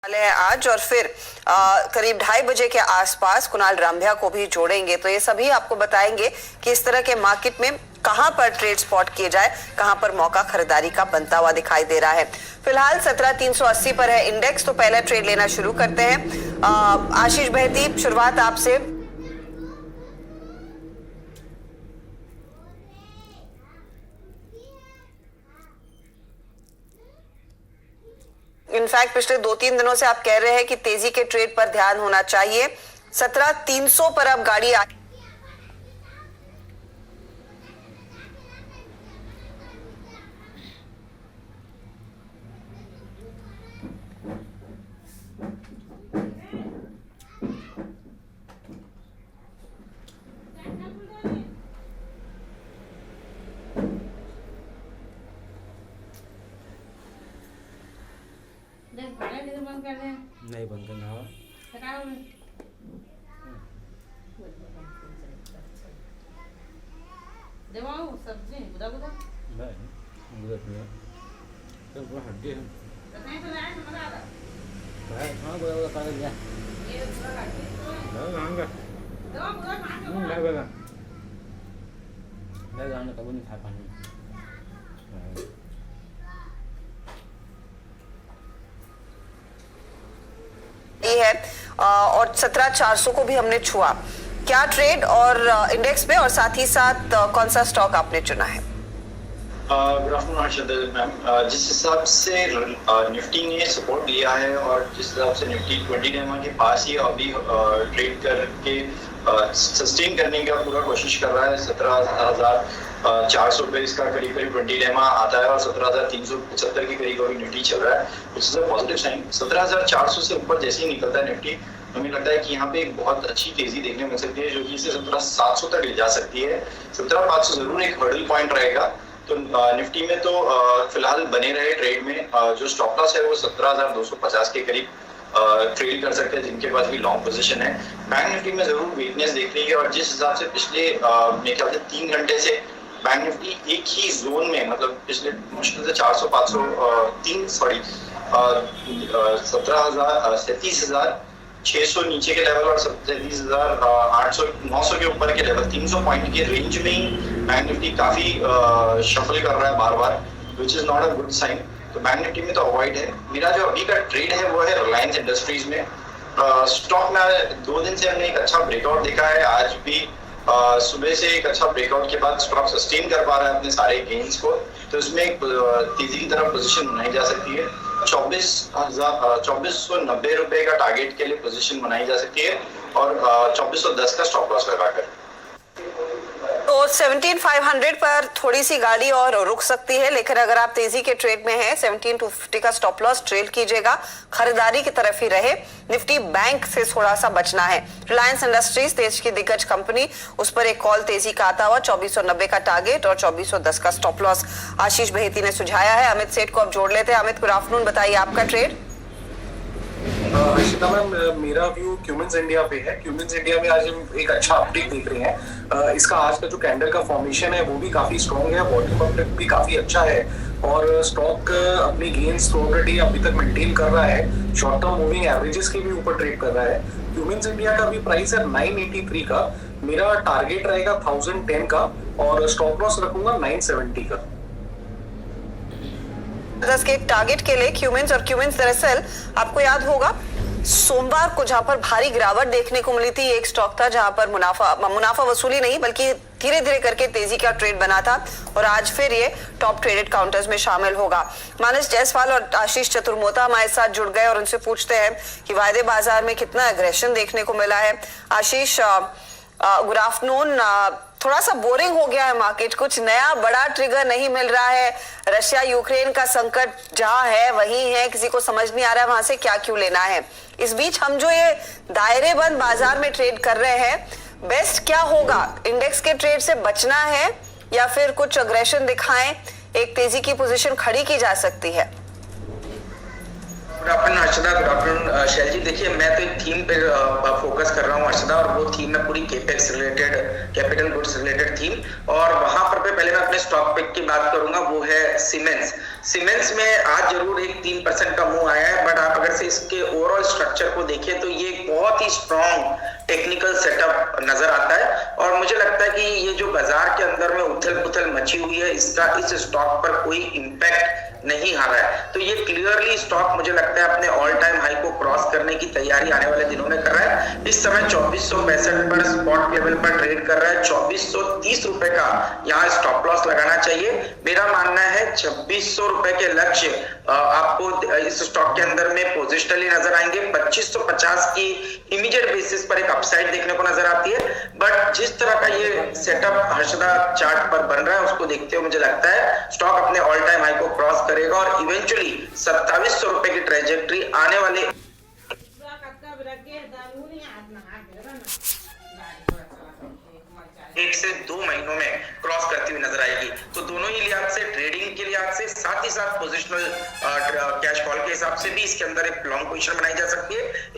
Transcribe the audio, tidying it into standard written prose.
वाले हैं आज और फिर करीब 2:30 बजे के आसपास कुणाल रामभ्या को भी जोड़ेंगे। तो ये सभी आपको बताएंगे कि इस तरह के मार्केट में कहां पर ट्रेड स्पॉट किए जाए, कहां पर मौका खरीदारी का बनता हुआ दिखाई दे रहा है। फिलहाल 17,380 पर है इंडेक्स। तो पहले ट्रेड लेना शुरू करते हैं। आशीष बहती, शुरुआत आपसे। इनफैक्ट पिछले 2-3 दिनों से आप कह रहे हैं कि तेजी के ट्रेड पर ध्यान होना चाहिए। 17,300 पर अब गाड़ी आ नहीं बंद करना हो सब्जी बुदा बुदा नहीं गुजर नहीं तो पूरा हड्डी है नहीं तो नहीं मजा आता भाई हां गुजर का दिया ये पूरा हड्डी नहीं गांगा दवा बुदा खाने नहीं बेगा नहीं गांगा कब नहीं खा पानी है और 17,400 को भी हमने छुआ। क्या ट्रेड और इंडेक्स पे और साथ ही साथ कौन सा स्टॉक आपने चुना है? Good afternoon Harshad ma'am. जिस हिसाब से निफ्टी ने सपोर्ट लिया है और जिस हिसाब से निफ्टी 20 डेमा के पास ही अभी ट्रेड करके सस्टेन करने का पूरा कोशिश कर रहा है। 17,400 पे इसका करीब 20 डेमा आता है और 17,375 के करीब अभी निफ्टी चल रहा है, which is a positive sign. 17,400 से ऊपर जैसे ही निकलता है निफ्टी, हमें लगता है कि यहाँ पे एक बहुत अच्छी तेजी देखने मिल सकती है, जो कि इसे 17,700 तक ले जा सकती है। 17,500 जरूर एक हर्डल पॉइंट रहेगा। तो निफ्टी में तो फिलहाल बने रहे ट्रेड में। जो स्टॉप लॉस है वो 17,250 के करीब ट्रेड कर सकते हैं जिनके पास भी लॉन्ग पोजीशन है। बैंक निफ्टी में जरूर वीकनेस देख रही है और जिस हिसाब से पिछले मेरे ख्याल से 3 घंटे से बैंक निफ्टी एक ही जोन में, मतलब पिछले मुश्किल से 400-500 37,600 नीचे के लेवल और 37,800-900 के ऊपर के लेवल, 300 पॉइंट के रेंज में ही बैंक निफ्टी काफी शफल कर रहा है बार बार, which is not a good sign. तो बैंक निफ्टी में तो अवॉइड है। मेरा जो अभी का ट्रेड है वो है रिलायंस इंडस्ट्रीज में। स्टॉक में 2 दिन से हमने एक अच्छा ब्रेकआउट देखा है। आज भी सुबह से एक अच्छा ब्रेकआउट के बाद स्टॉक सस्टेन कर पा रहा है अपने सारे गेन्स को। तो इसमें एक तेजी की तरफ पोजीशन बनाई जा सकती है। 24,90 रुपए का टारगेट के लिए पोजीशन बनाई जा सकती है और 2410 का स्टॉप लॉस लगाकर। तो 17,500 पर थोड़ी सी गाड़ी और रुक सकती है, लेकिन अगर आप तेजी के ट्रेड में हैं 17,250 का स्टॉप लॉस ट्रेड कीजिएगा, खरीदारी की तरफ ही रहे। निफ्टी बैंक से थोड़ा सा बचना है। रिलायंस इंडस्ट्रीज देश की दिग्गज कंपनी, उस पर एक कॉल तेजी का आता हुआ, 2490 का टारगेट और 2410 का स्टॉप लॉस आशीष बहेती ने सुझाया है। अमित सेठ को अब जोड़ लेते हैं। अमित, गुड आफ्टरनून, बताइए आपका ट्रेड। हर्षिता मैम, मेरा व्यू क्यूमिंस इंडिया पे है। क्यूमिंस इंडिया में आज हम एक अच्छा अपडेट देख रहे हैं। इसका आज का जो कैंडल का फॉर्मेशन है वो भी काफी स्ट्रॉन्ग है, वॉल्यूम अपडेट भी काफी अच्छा है और स्टॉक अपनी गेन्स थ्रू अभी तक मेंटेन कर रहा है। शॉर्ट टर्म मूविंग एवरेजेस के भी ऊपर ट्रेड कर रहा है। क्यूमिंस इंडिया का भी प्राइस है 983 का। मेरा टारगेट रहेगा 1010 का और स्टॉप लॉस रखूंगा 970 का। 10 के टारगेट के लिए क्यूमिंस, और क्यूमिंस दरअसल आपको याद होगा सोमवार को जहां पर भारी गिरावट देखने को मिली थी, एक स्टॉक था जहां पर मुनाफा वसूली नहीं बल्कि धीरे धीरे करके तेजी का ट्रेड बना था और आज फिर ये टॉप ट्रेडेड काउंटर्स में शामिल होगा। मानस जायसवाल और आशीष चतुर्मोता हमारे साथ जुड़ गए और उनसे पूछते हैं कि वायदे बाजार में कितना एग्रेशन देखने को मिला है। आशीष, गुड आफ्टरनून। थोड़ा सा बोरिंग हो गया है मार्केट, कुछ नया बड़ा ट्रिगर नहीं मिल रहा है। रशिया यूक्रेन का संकट जहां है वहीं है, किसी को समझ नहीं आ रहा है वहां से क्या क्यों लेना है। इस बीच हम जो ये दायरे बंद बाजार में ट्रेड कर रहे हैं, बेस्ट क्या होगा? इंडेक्स के ट्रेड से बचना है या फिर कुछ अग्रेशन दिखाएं, एक तेजी की पोजीशन खड़ी की जा सकती है? Good afternoon Harshada, good afternoon Shailji देखिए, मैं तो एक थीम पे फोकस कर रहा हूँ अर्षदा, और वो थीम है पूरी capex related, capital goods related theme. और वहां पर पहले मैं अपने स्टॉक पिक की बात करूंगा, वो है सीमेंस। सीमेंस में आज जरूर एक 3% का मूव आया है, बट आप अगर से इसके ओवरऑल स्ट्रक्चर को देखें तो ये बहुत ही स्ट्रॉन्ग टेक्निकल सेटअप नजर आता है। और मुझे लगता है कि ये जो बाजार के अंदर में उथल पुथल मची हुई है, इसका इस स्टॉक पर कोई इंपैक्ट नहीं आ रहा है। तो ये क्लियरली स्टॉक मुझे लगता है अपने ऑल टाइम हाई को क्रॉस करने की तैयारी आने वाले दिनों में कर रहा है। इस समय 2465 पर स्पॉट लेवल पर ट्रेड कर रहा है। 2430 रुपए का यहाँ स्टॉप लॉस लगाना चाहिए। मेरा मानना है 2600 रुपए के लक्ष्य आपको इस स्टॉक के अंदर में पोजिशनली नजर आएंगे। 2550 की इमीडिएट बेसिस पर एक अपसाइड देखने को नजर आती है, बट जिस तरह का ये सेटअप हर्षदा चार्ट पर बन रहा है उसको देखते हुए मुझे लगता है स्टॉक अपने ऑल टाइम हाई को क्रॉस करेगा और इवेंचुअली 2700 रुपए की ट्रेजेक्ट्री आने वाले पूरा कटका रख के दारू नहीं हाथ में हाथ दे ना गाड़ी थोड़ा चला 1 से 2 महीनों में क्रॉस करती हुई नजर आएगी। तो दोनों ही लिहाज से, ट्रेडिंग के लिहाज से, साथ ही साथ पोजिशनल कैश कॉल के हिसाब से भी इसके अंदर एक लॉन्ग पोजीशन बनाई जा सकती है।